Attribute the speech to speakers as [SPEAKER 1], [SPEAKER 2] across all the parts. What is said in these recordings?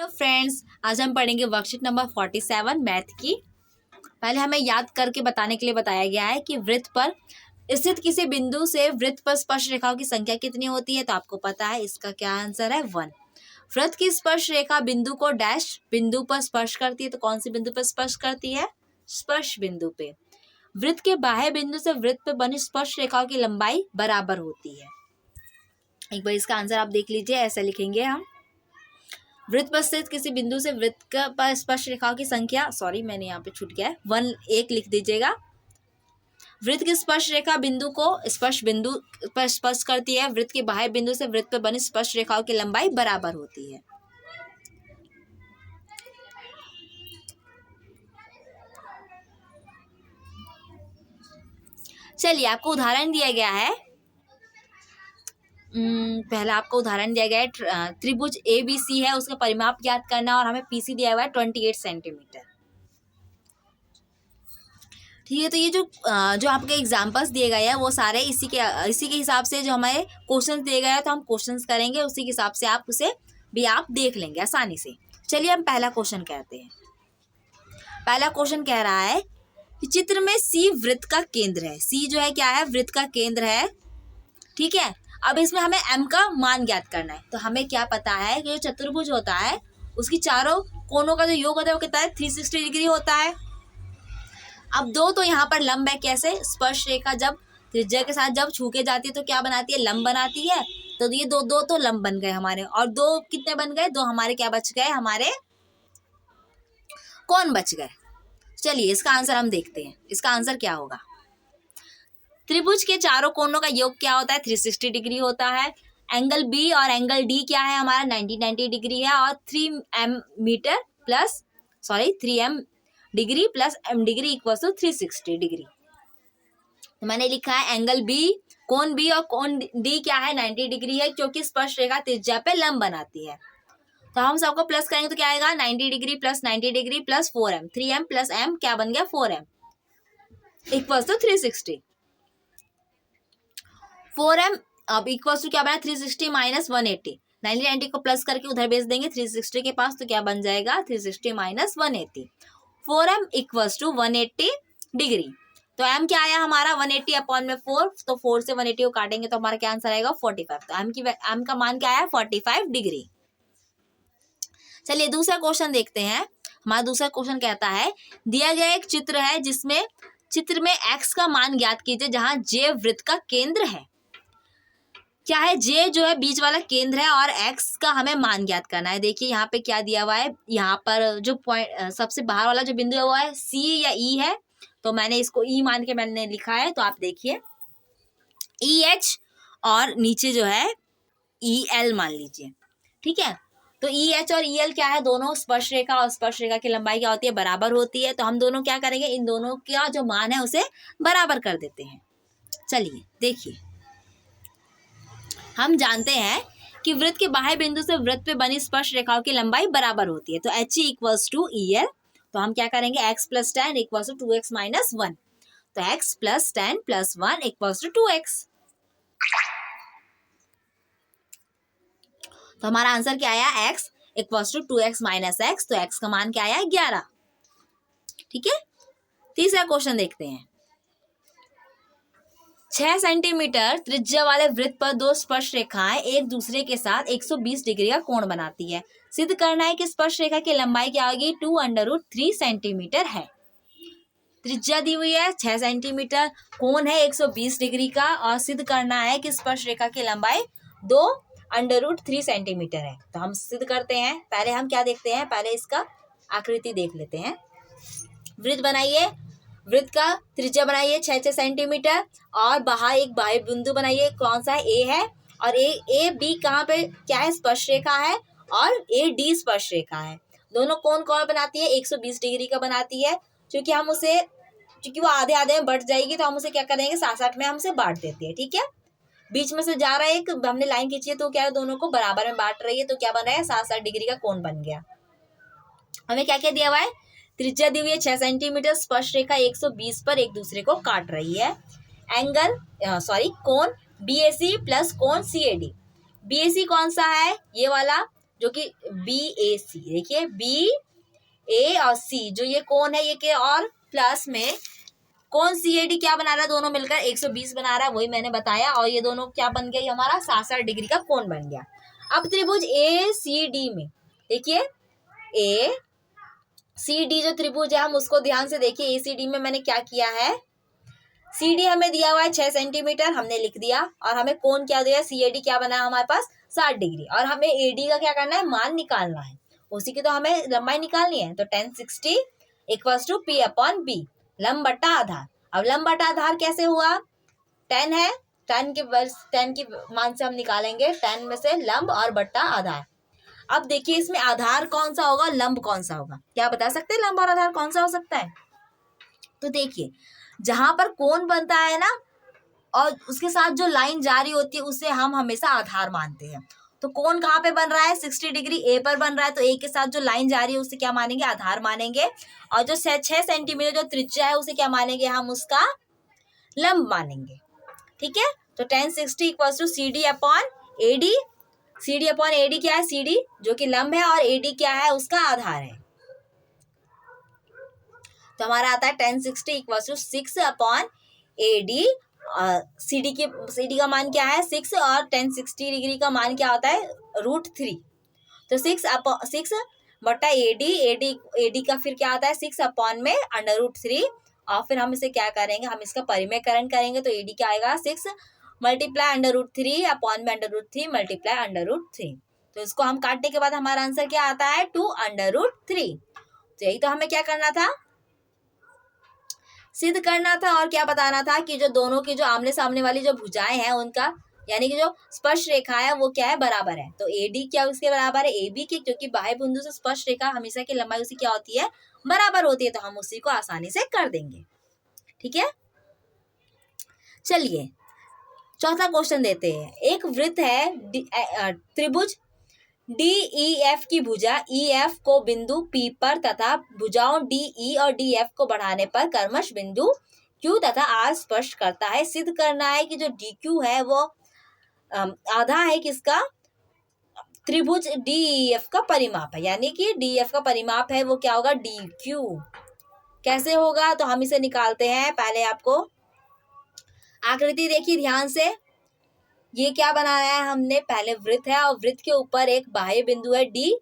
[SPEAKER 1] Hello friends, आज हम पढ़ेंगे वर्कशीट नंबर 47 मैथ की। पहले हमें याद करके बताने के लिए बताया गया है कि वृत्त पर स्थित किसी बिंदु से वृत्त पर स्पर्श रेखाओं की संख्या कितनी होती है। तो आपको पता है इसका क्या आंसर है 1। वृत्त की स्पर्श रेखा बिंदु को डैश बिंदु पर स्पर्श करती है। तो कौन सी बिंदु पर स्पर्श करती है? स्पर्श बिंदु पे। वृत्त के बाह्य बिंदु से वृत्त पर बनी स्पर्श रेखाओं की लंबाई बराबर होती है। एक बार इसका आंसर आप देख लीजिए, ऐसा लिखेंगे हम। वृत्त पर स्थित किसी बिंदु से वृत्त पर स्पर्श रेखाओं की संख्या, मैंने यहाँ पे छूट गया है, 1 लिख दीजिएगा। वृत्त की स्पर्श रेखा बिंदु को स्पर्श बिंदु पर स्पर्श करती है। वृत्त के बाह्य बिंदु से वृत्त पर बनी स्पर्श रेखाओं की लंबाई बराबर होती है। चलिए, आपको उदाहरण दिया गया है। पहला आपको उदाहरण दिया गया है, त्रिभुज ABC है, उसका परिमाप ज्ञात करना और हमें PC दिया हुआ है 28 सेंटीमीटर। ठीक है, तो ये जो आपके एग्जाम्पल्स दिए गए हैं वो सारे इसी के हिसाब से जो हमारे क्वेश्चन दिए गए हैं, तो हम क्वेश्चंस करेंगे उसी के हिसाब से, आप उसे भी आप देख लेंगे आसानी से। चलिए, हम पहला क्वेश्चन कहते हैं। पहला क्वेश्चन कह रहा है कि चित्र में C वृत्त का केंद्र है। C जो है क्या है? वृत्त का केंद्र है। ठीक है, अब इसमें हमें M का मान ज्ञात करना है। तो हमें क्या पता है कि जो चतुर्भुज होता है उसकी चारों कोनों का जो योग होता है वो कितना है? 360 डिग्री होता है। अब दो तो यहाँ पर लंब है। कैसे? स्पर्श रेखा जब त्रिज्या के साथ जब छू के जाती है तो क्या बनाती है? लंब बनाती है। तो ये दो तो लंब बन गए हमारे, और दो कितने बन गए? दो हमारे क्या बच गए? हमारे कौन बच गए? चलिए, इसका आंसर हम देखते हैं। इसका आंसर क्या होगा? त्रिभुज के चारों कोनों का योग क्या होता है? 360 डिग्री होता है। एंगल B और एंगल D क्या है हमारा? 90 डिग्री है। और 3m degree plus m degree equal to 360 degree. तो मैंने लिखा है एंगल B, कोण B और कोण D क्या है? 90 डिग्री है, क्योंकि स्पर्श रेखा त्रिज्या पे लंब बनाती है। तो हम सबको प्लस करेंगे तो क्या आएगा? 90 degree plus 90 degree plus 4m, 3m plus m क्या बन गया? 4m equal to 360। 4m अब इक्वल टू क्या बना? 360 माइनस 180। 90 को प्लस करके उधर भेज देंगे 360 के पास, तो क्या बन जाएगा? 360 minus 180। 4m equals to 180 degree. तो m क्या आया हमारा? 180 अपॉन में 4, तो 4 से 180 को काटेंगे तो हमारा क्या आंसर आएगा? 45। तो m का मान क्या है? 45 डिग्री। चलिए, दूसरा क्वेश्चन देखते हैं। हमारा दूसरा क्वेश्चन कहता है, दिया गया एक चित्र है जिसमें चित्र में x का मान ज्ञात कीजिए जहां J वृत्त का केंद्र है। क्या है? J जो है बीच वाला केंद्र है और x का हमें मान ज्ञात करना है। देखिए यहाँ पे क्या दिया हुआ है। यहाँ पर जो पॉइंट सबसे बाहर वाला जो बिंदु है वो है C या E है, तो मैंने इसको E मान के मैंने लिखा है। तो आप देखिए EH और नीचे जो है EL मान लीजिए। ठीक है, तो EH और EL क्या है? दोनों स्पर्श रेखा, और स्पर्श रेखा की लंबाई क्या होती है? बराबर होती है। तो हम दोनों क्या करेंगे? इन दोनों का जो मान है उसे बराबर कर देते हैं। चलिए देखिए, हम जानते हैं कि वृत्त के बाह्य बिंदु से वृत्त पे बनी स्पर्श रेखाओं की लंबाई बराबर होती है। तो HE इक्वल्स टू EL। तो हम क्या करेंगे? x plus 10 equals to 2x minus 1। तो x plus 10 plus 1 equals to 2x। तो हमारा आंसर क्या आया? x equals to 2x minus x। तो x का मान क्या आया? 11। ठीक है, तीसरा क्वेश्चन देखते हैं। 6 सेंटीमीटर त्रिज्या वाले वृत्त पर दो स्पर्श रेखाएं एक दूसरे के साथ 120 डिग्री का कोण बनाती है। सिद्ध करना है कि स्पर्श रेखा की लंबाई क्या होगी? 2√3 सेंटीमीटर है। त्रिज्या दी हुई है 6 सेंटीमीटर, कोण है 120 डिग्री का, और सिद्ध करना है कि स्पर्श रेखा की लंबाई 2√3 सेंटीमीटर है। तो हम सिद्ध करते हैं। पहले हम क्या देखते हैं? पहले इसका आकृति देख लेते हैं। वृत्त बनाइए, वृत्त का त्रिज्या बनाइए 6 सेंटीमीटर, और बाहर एक बाह्य बिंदु बनाइए। कौन सा है? ए है, और ए बी कहाँ पे क्या है? स्पर्श रेखा है, और ए डी स्पर्श रेखा है। दोनों कोण कौन बनाती है? 120 डिग्री का बनाती है। क्योंकि वो आधे आधे में बढ़ जाएगी, तो हम उसे क्या करेंगे? 60 में हम उसे बांट देते हैं। ठीक है, बीच में से जा रहा है एक, हमने लाइन खींची है, तो क्या है? दोनों को बराबर में बांट रही है। तो क्या बन रहा है? 60 डिग्री का कोण बन गया। हमें क्या क्या दिया हुआ है? त्रिज्या दी हुई है 6 सेंटीमीटर, स्पर्श रेखा 120 पर एक दूसरे को काट रही है। कोण BAC प्लस कोण CAD। BAC कौन सा है? ये वाला जो कि बी ए सी, देखिए बी ए और सी जो ये कोण है ये के, और प्लस में कोण सी ए डी क्या बना रहा है, दोनों मिलकर 120 बना रहा है, वही मैंने बताया। और ये दोनों क्या बन गया, ये हमारा 67 डिग्री का कोण बन गया। अब त्रिभुज ए सी डी में देखिए, ए सी डी जो त्रिभुज है हम उसको ध्यान से देखिए। ए सी डी में मैंने क्या किया है, सी डी हमें दिया हुआ है 6 सेंटीमीटर, हमने लिख दिया, और हमें कोण क्या दिया, सी ए डी क्या बना है हमारे पास 60 डिग्री, और हमें ए डी का क्या करना है, मान निकालना है, उसी की तो हमें लंबाई निकालनी है। तो 1060 equals to P upon B, लंब बटा आधार। अब लंब बटा आधार कैसे हुआ, 10 है, 10 के मान से हम निकालेंगे 10 में से लंब और बट्टा आधार। अब देखिए इसमें आधार कौन सा होगा, लंब कौन सा होगा, क्या बता सकते हैं लंब और आधार कौन सा हो सकता है। तो देखिए जहां पर कोण बनता है ना और उसके साथ जो लाइन जारी होती है उसे हम हमेशा आधार मानते हैं। तो कोण कहाँ पे बन रहा है, 60 डिग्री ए पर बन रहा है, तो ए के साथ जो लाइन जारी है उसे क्या मानेंगे, आधार मानेंगे। और जो 6 सेंटीमीटर जो त्रिज्या है उसे क्या मानेंगे, हम उसका लंब मानेंगे। ठीक है, तो 1060 equals to C D upon A D. C D upon A D क्या है, सी डी जो कि लंब है और ए डी क्या है, उसका आधार है। तो हमारा आता है 1060 equals to 6 upon A D. C D का मान क्या है 6, और 1060 डिग्री का मान क्या होता है √3। तो 6 बटा ए डी का फिर क्या आता है 6 अपॉन में √3, और फिर हम इसे क्या करेंगे, हम इसका परिमेयकरण करेंगे। तो ए डी क्या आएगा 6 मल्टीप्लाई √3 अपॉन में √3 मल्टीप्लाई √3। तो इसको हम काटने के बाद हमारा आंसर क्या आता है 2 √3। तो यही तो हमें क्या करना था, सिद्ध करना था, और क्या बताना था कि जो दोनों की जो आमने सामने वाली जो भुजाएं हैं उनका यानी कि जो स्पर्श रेखा है वो क्या है, बराबर है। तो ए डी क्या उसके बराबर है ए बी के, क्योंकि बाह्य बिंदु से स्पर्श रेखा हमेशा की लंबाई उसी क्या होती है, बराबर होती है। तो हम उसी को आसानी से कर देंगे। ठीक है, चलिए चौथा क्वेश्चन देते हैं। एक वृत्त है त्रिभुज डी ई एफ की भुजा ई एफ को बिंदु पी पर तथा भुजाओं डी ई और डी एफ को बढ़ाने पर क्रमश बिंदु क्यू तथा आर स्पर्श करता है। सिद्ध करना है कि जो डी क्यू है वो आधा है किसका, त्रिभुज डी ई एफ का परिमाप है, यानी कि डी एफ का परिमाप है वो क्या होगा डी क्यू। कैसे होगा, तो हम इसे निकालते हैं। पहले आपको आकृति देखिए ध्यान से, ये क्या बनाया है हमने, पहले वृत्त है और वृत्त के ऊपर एक बाह्य बिंदु है डी,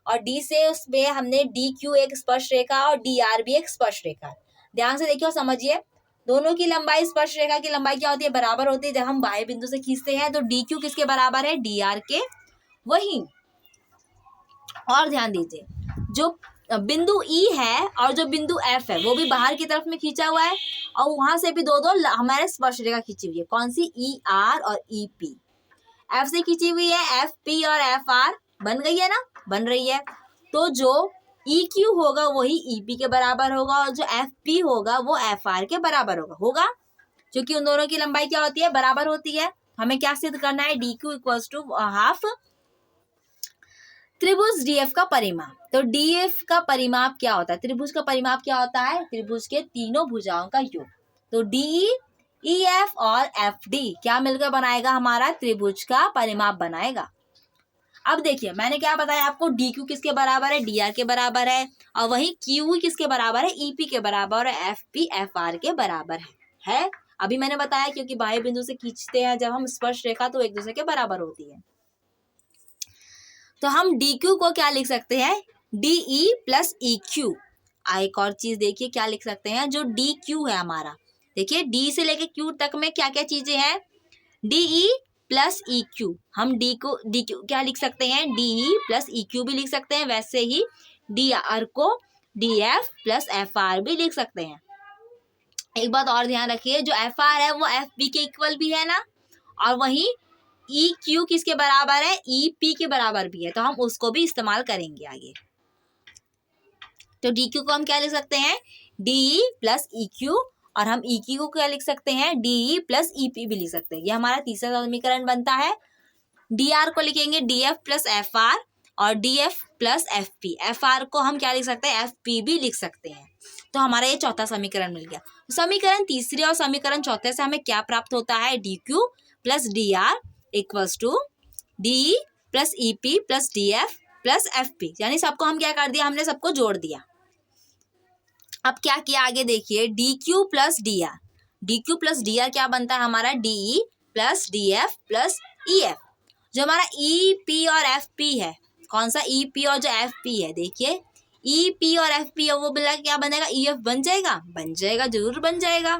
[SPEAKER 1] और डी से उसमें हमने डी क्यू एक स्पर्श रेखा और डी आर भी एक स्पर्श रेखा। ध्यान से देखिए और समझिए, दोनों की लंबाई स्पर्श रेखा की लंबाई क्या होती है, बराबर होती है। जब हम बाह्य बिंदु से खींचते हैं तो डी क्यू किसके बराबर है, डी आर के। वही और ध्यान दीजिए, जो बिंदु ई है और जो बिंदु एफ है वो भी बाहर की तरफ में खींचा हुआ है, और वहां से भी दो हमारे स्पर्श रेखा खींची हुई है। कौन सी, ई आर और ई पी। एफ से खींची हुई है, एफ पी और एफ आर बन गई है ना, बन रही है। तो जो ई क्यू होगा वही ई पी के बराबर होगा, और जो एफ पी होगा वो एफ आर के बराबर होगा, क्योंकि उन दोनों की लंबाई क्या होती है, बराबर होती है। हमें क्या सिद्ध करना है, D Q equals to half त्रिभुज डीएफ का परिमाप। तो डीएफ का परिमाप क्या होता है, त्रिभुज का परिमाप क्या होता है, त्रिभुज के तीनों भुजाओं का योग। तो डी ई एफ और एफ डी क्या मिलकर बनाएगा, हमारा त्रिभुज का परिमाप बनाएगा। अब देखिए मैंने क्या बताया आपको, डी क्यू किसके बराबर है, डी आर के बराबर है, और वही क्यू किसके बराबर है, ई पी के बराबर, और एफ पी एफ आर के बराबर है। अभी मैंने बताया क्योंकि बाह्य बिंदु से खींचते हैं जब हम स्पर्श रेखा तो एक दूसरे के बराबर होती है। तो हम डी क्यू को क्या लिख सकते हैं, D E plus E Q. एक और चीज देखिए क्या लिख सकते हैं, जो डी क्यू है हमारा, देखिए डी से लेके क्यू तक में क्या क्या चीजें हैं, D E plus E Q. हम डी क्यू क्या लिख सकते हैं, D E plus E Q भी लिख सकते हैं, वैसे ही डी आर को D F plus F are भी लिख सकते हैं। एक बात और ध्यान रखिए, जो एफ आर है वो एफ बी के इक्वल भी है ना, और वही ई क्यू किसके बराबर है, ई पी के बराबर भी है, तो हम उसको भी इस्तेमाल करेंगे आगे। तो डी क्यू को हम क्या लिख सकते हैं, D E plus E Q, और हम ई क्यू को क्या लिख सकते हैं, D E plus E P भी लिख सकते हैं। ये हमारा तीसरा समीकरण बनता है। डी आर को लिखेंगे D F plus F R, और D F plus F P. F R को हम क्या लिख सकते हैं, एफ पी भी लिख सकते हैं। तो हमारा ये चौथा समीकरण मिल गया। समीकरण तीसरे और समीकरण चौथे से हमें क्या प्राप्त होता है, D Q plus D R equals to D plus E P plus D F plus F P, यानी सबको हम क्या कर दिया, हमने सबको जोड़ दिया। अब क्या किया आगे देखिए, D Q plus D are, D Q plus D are क्या बनता है हमारा, D E plus D F plus E F. जो हमारा ई पी और एफ पी है, कौन सा ई पी और जो एफ पी है, देखिए ई पी और एफ पी है वो मिला क्या बनेगा, ई एफ बन जाएगा, बन जाएगा, जरूर बन जाएगा।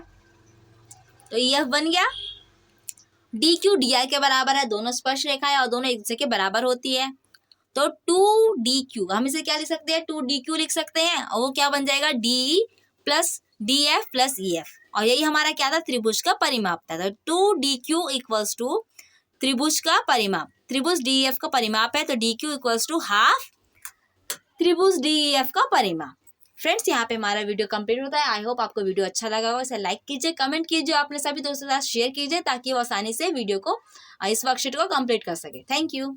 [SPEAKER 1] तो ई एफ बन गया। डी क्यू डी आर के बराबर है, दोनों स्पर्श रेखा है और दोनों एक दूसरे के बराबर होती है। तो टू डी क्यू हम इसे क्या लिख सकते हैं, टू डी क्यू लिख सकते हैं, और वो क्या बन जाएगा, D plus D F plus E F. और यही हमारा क्या था, त्रिभुज का परिमाप था। तो two D Q equals to त्रिभुज का परिमाप, त्रिभुज डी एफ का परिमाप है, तो D Q equals to half त्रिभुज डी एफ का परिमाप। फ्रेंड्स यहाँ पे हमारा वीडियो कंप्लीट होता है। आई होप आपको वीडियो अच्छा लगा हो, इसे लाइक कीजिए, कमेंट कीजिए, अपने सभी दोस्तों के साथ शेयर कीजिए ताकि वो आसानी से वीडियो को, इस वर्कशीट को कंप्लीट कर सके। Thank you.